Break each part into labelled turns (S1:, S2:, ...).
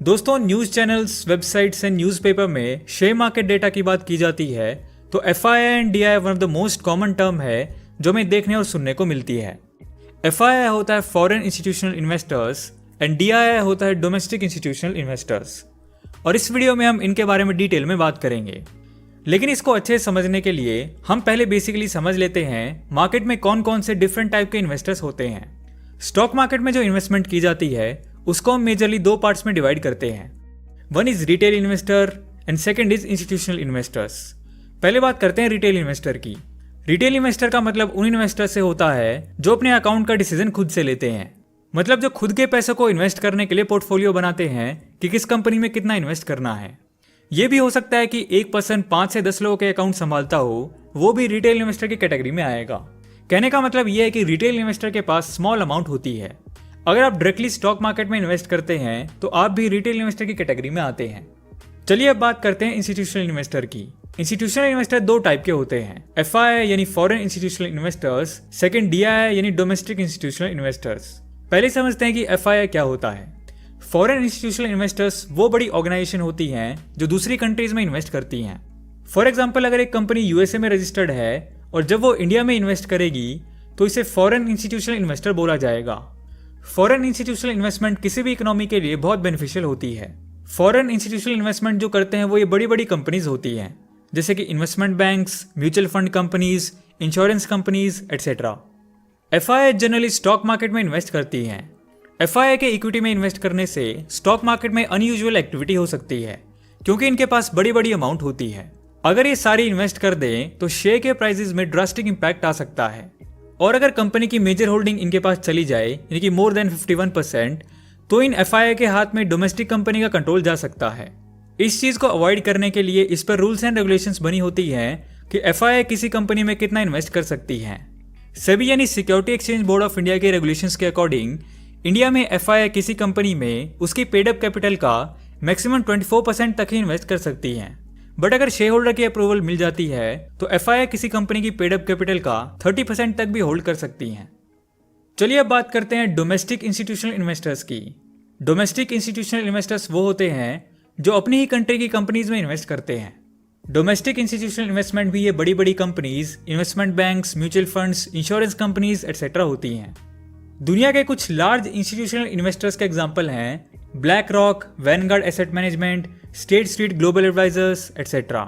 S1: दोस्तों, news channels, websites and newspaper में share market data की बात की जाती है तो FII and DII one of the most common term है जो हमें देखने और सुनने को मिलती है। FII होता है foreign institutional investors and DII होता है डोमेस्टिक इंस्टीट्यूशनल इन्वेस्टर्स। और इस वीडियो में हम इनके बारे में डिटेल में बात करेंगे, लेकिन इसको अच्छे से समझने के लिए हम पहले बेसिकली समझ लेते हैं मार्केट में कौन कौन से डिफरेंट टाइप के इन्वेस्टर्स होते हैं। स्टॉक मार्केट में जो इन्वेस्टमेंट की जाती है उसको हम मेजरली दो पार्ट्स में डिवाइड करते हैं। One is retail investor and second is institutional investors. पहले बात करते हैं रिटेल इन्वेस्टर की। रिटेल इन्वेस्टर का मतलब उन इन्वेस्टर से होता है जो अपने अकाउंट का डिसीजन खुद से लेते हैं, मतलब जो खुद के पैसों को इन्वेस्ट करने के लिए पोर्टफोलियो बनाते हैं कि किस कंपनी में कितना इन्वेस्ट करना है। यह भी हो सकता है कि एक पर्सन 5 से 10 लोगों के अकाउंट संभालता हो, वो भी रिटेल इन्वेस्टर की कैटेगरी में आएगा। कहने का मतलब यह है कि रिटेल इन्वेस्टर के पास स्मॉल अमाउंट होती है। अगर आप डायरेक्टली स्टॉक मार्केट में इन्वेस्ट करते हैं तो आप भी रिटेल इन्वेस्टर की कैटेगरी में आते हैं। चलिए अब बात करते हैं इंस्टीट्यूशनल इन्वेस्टर की। इंस्टीट्यूशनल इन्वेस्टर दो टाइप के होते हैं, FII यानी foreign institutional investors, second DII यानी डोमेस्टिक इंस्टीट्यूशनल इन्वेस्टर्स। पहले समझते हैं कि FII क्या होता है। फॉरेन इंस्टीट्यूशनल इन्वेस्टर्स वो बड़ी ऑर्गेनाइजेशन होती हैं जो दूसरी कंट्रीज में इन्वेस्ट करती हैं। फॉर एग्जाम्पल, अगर एक कंपनी USA में रजिस्टर्ड है और जब वो इंडिया में इन्वेस्ट करेगी तो इसे फॉरेन इंस्टीट्यूशनल इन्वेस्टर बोला जाएगा। फॉरेन इंस्टीट्यूशनल इन्वेस्टमेंट किसी भी इकोनॉमी के लिए बहुत बेनिफिशियल होती है। फॉरेन इंस्टीट्यूशनल इन्वेस्टमेंट जो करते हैं वो ये बड़ी बड़ी कंपनीज होती हैं, जैसे कि investment banks, mutual fund companies, insurance companies etcetera. FII generally stock market में इन्वेस्ट करती हैं। FII के इक्विटी में इन्वेस्ट करने से स्टॉक मार्केट में अनयूजुअल एक्टिविटी हो सकती है क्योंकि इनके पास बड़ी बड़ी अमाउंट होती है। अगर ये सारी इन्वेस्ट कर दें तो शेयर के प्राइसेस में ड्रास्टिक इंपैक्ट आ सकता है। और अगर कंपनी की मेजर होल्डिंग इनके पास चली जाए, यानी कि मोर देन 51%, तो इन FII के हाथ में डोमेस्टिक कंपनी का कंट्रोल जा सकता है। इस चीज को अवॉइड करने के लिए इस पर रूल्स एंड रेगुलेशंस बनी होती हैं कि FII किसी कंपनी में कितना इन्वेस्ट कर सकती है। सेबी यानी security exchange board of India के रेगुलेशंस के अकॉर्डिंग इंडिया में FII किसी कंपनी में उसकी पेड अप कैपिटल का मैक्सिमम 24% तक ही इन्वेस्ट कर सकती है। बट अगर शेयर होल्डर की अप्रूवल मिल जाती है तो FII किसी कंपनी की पेड अप कैपिटल का 30% तक भी होल्ड कर सकती हैं। चलिए अब बात करते हैं डोमेस्टिक इंस्टीट्यूशनल इन्वेस्टर्स की। डोमेस्टिक इंस्टीट्यूशनल इन्वेस्टर्स वो होते हैं जो अपनी ही कंट्री की कंपनीज में इन्वेस्ट करते हैं। डोमेस्टिक इंस्टीट्यूशनल इन्वेस्टमेंट भी ये बड़ी बड़ी companies, investment banks, mutual funds, insurance companies etcetera होती हैं। दुनिया के कुछ लार्ज इंस्टीट्यूशनल इन्वेस्टर्स के एग्जांपल हैं Black Rock, Vanguard Asset Management, State Street Global Advisors etcetera.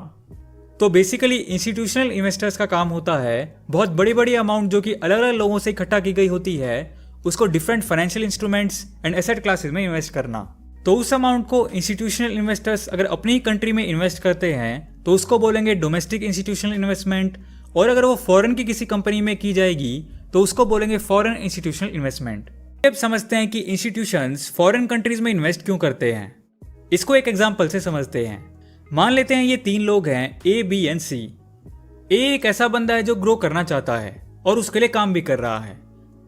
S1: तो बेसिकली इंस्टीट्यूशनल इन्वेस्टर्स का काम होता है बहुत बड़ी बड़ी अमाउंट जो कि अलग अलग लोगों से इकट्ठा की गई होती है उसको different financial instruments and asset classes में इन्वेस्ट करना। तो उस अमाउंट को इंस्टीट्यूशनल इन्वेस्टर्स अगर अपनी ही कंट्री में इन्वेस्ट करते हैं तो उसको बोलेंगे डोमेस्टिक इंस्टीट्यूशनल इन्वेस्टमेंट, और अगर वो फॉरेन की किसी कंपनी में की जाएगी तो उसको बोलेंगे फॉरेन इंस्टीट्यूशनल इन्वेस्टमेंट। अब समझते हैं कि इंस्टीट्यूशंस फॉरेन कंट्रीज में इन्वेस्ट क्यों करते हैं। इसको एक एग्जांपल से समझते हैं। मान लेते हैं ये 3 लोग हैं, A, B and C। A एक ऐसा बंदा है जो ग्रो करना चाहता है और उसके लिए काम भी कर रहा है।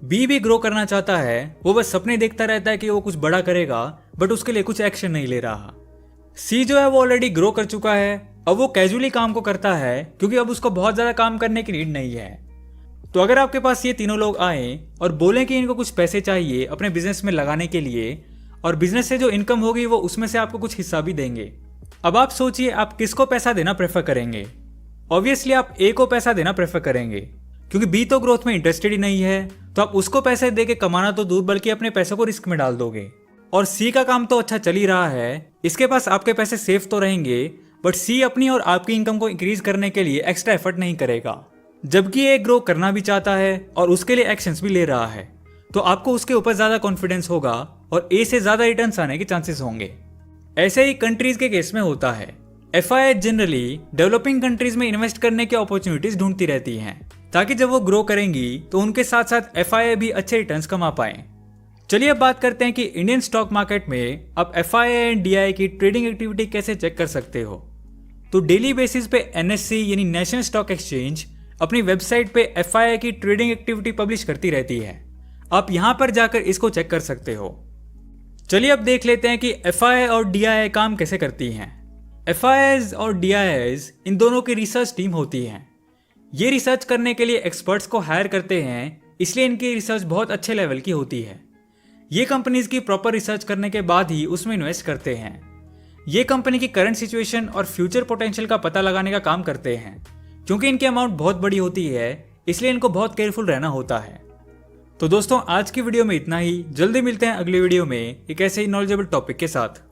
S1: B भी ग्रो करना चाहता है, वो बस सपने देखता रहता है कि वो कुछ बड़ा करेगा बट उसके लिए कुछ एक्शन नहीं ले रहा। C जो है वो ऑलरेडी ग्रो कर चुका है, अब वो कैजुअली काम को करता है क्योंकि अब उसको बहुत ज्यादा काम करने की नीड नहीं है। तो अगर आपके पास ये तीनों लोग आए और बोलें कि इनको कुछ पैसे चाहिए अपने बिजनेस में लगाने के लिए और बिजनेस से जो इनकम होगी वो उसमें से आपको कुछ हिस्सा भी देंगे, अब आप सोचिए आप किसको पैसा देना प्रेफर करेंगे। ऑब्वियसली आप A को पैसा देना प्रेफर करेंगे क्योंकि B तो ग्रोथ में इंटरेस्टेड ही नहीं है, तो आप उसको पैसे दे के कमाना तो दूर बल्कि अपने पैसों को रिस्क में डाल दोगे। और C का काम तो अच्छा चल ही रहा है, इसके पास आपके पैसे सेफ तो रहेंगे, बट C अपनी और आपकी इनकम को इंक्रीज करने के लिए एक्स्ट्रा एफर्ट नहीं करेगा, जबकि A ग्रो करना भी चाहता है और उसके लिए एक्शंस भी ले रहा है। तो आपको उसके ऊपर ज्यादा कॉन्फिडेंस होगा और A से ज्यादा रिटर्न्स आने के चांसेस होंगे। ऐसे ही कंट्रीज के केस में होता है। FII जनरली डेवलपिंग कंट्रीज में इन्वेस्ट करने की अपॉर्चुनिटीज ढूंढती रहती हैं ताकि जब वो ग्रो करेंगी तो उनके साथ साथ FII भी अच्छे रिटर्न्स कमा पाए। चलिए अब बात करते हैं कि इंडियन स्टॉक मार्केट में आप FII एंड DII की ट्रेडिंग एक्टिविटी कैसे चेक कर सकते हो। तो डेली बेसिस पे NSE यानी नेशनल स्टॉक एक्सचेंज अपनी वेबसाइट पे FII की ट्रेडिंग एक्टिविटी पब्लिश करती रहती है। आप यहां पर जाकर इसको चेक कर सकते हो। चलिए अब देख लेते हैं कि FII और DII काम कैसे करती हैं। FIIs और DIIs इन दोनों की रिसर्च टीम होती है। ये रिसर्च करने के लिए एक्सपर्ट्स को हायर करते हैं, इसलिए इनकी रिसर्च बहुत अच्छे लेवल की होती है। ये कंपनीज की प्रॉपर रिसर्च करने के बाद ही उसमें इन्वेस्ट करते हैं। ये कंपनी की करंट सिचुएशन और फ्यूचर पोटेंशियल का पता लगाने का काम करते हैं। क्योंकि इनकी अमाउंट बहुत बड़ी होती है, इसलिए इनको बहुत केयरफुल रहना होता है। तो दोस्तों, आज की वीडियो में इतना ही। जल्दी मिलते हैं अगली वीडियो में एक ऐसे ही नॉलेजेबल टॉपिक के साथ।